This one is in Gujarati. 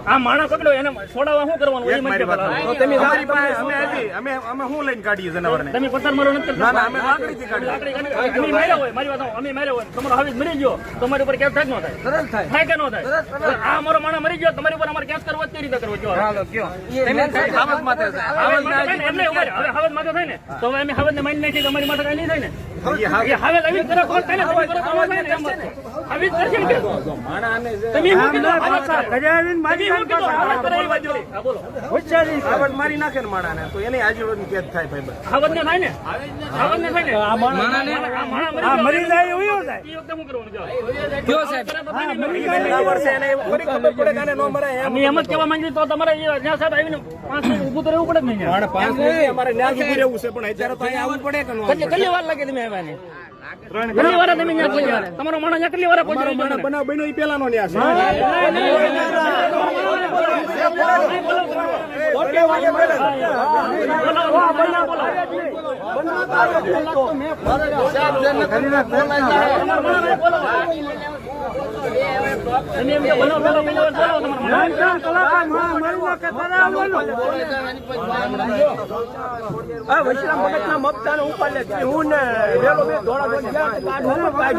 આ માણસ પકડો એને છોડાવવા શું કરવાનું અમે શું લઈને કાઢીએ જનાવરને? તમે પથ્થર મારો નથી ના ના અમે લાકડીથી કાઢીએ. અમે માર્યા હોય મારી વાત અમે માર્યા હોય તમારો હાવી મરી ગયો તમારી ઉપર કેસ થાય ન થાય? સરળ થાય. થાય કે ન થાય? આ અમારો માણસ મરી ગયો તમારી ઉપર અમારે કેસ કરવો કઈ રીતે કરવો? હાલો કયો તમે હાવજ માથે હવે હાવજ માથે થાય ને તો હવે અમે હાવજ ને માની નાખીએ તમારી માથે કઈ નહીં થાય ને? હાવજ આવી કરે કોણ થાય ને આવી કરશે ને તમે શું કીધું? હાવજ મારી નાખે ને માણાને તો એની આજીવન કેદ થાય ભાઈ. હાવજ ને થાય ને? હાવજ ને થાય ને? આ મરી જાય એવું થાય. એ વખતે શું કરવાનું? કયો સાહેબ અમે એમ જ કહેવા માંગીએ તો તમારે ત્યાં સાથે આવીને 5 મિનિટ ઊભું તો રહેવું પડે ને? 5 મિનિટ અમારે ન્યા ઊભું રહેવું છે પણ અત્યારે તો અહીંયા આવવું પડે કે ન? કેટલી વાર લાગે તમે આવ્યા ને? કેટલી વાર તમે ત્યાં પહોંચ્યા? તમારો માણસ ત્યાં કેટલી વાર પહોંચ્યો? બનાવ બન્યો એ પેલાનો ન્યા છે. વૈશ્રામ ભગત ના મપતા ઉપર હું ને વેલો બે ધોળા ધોળા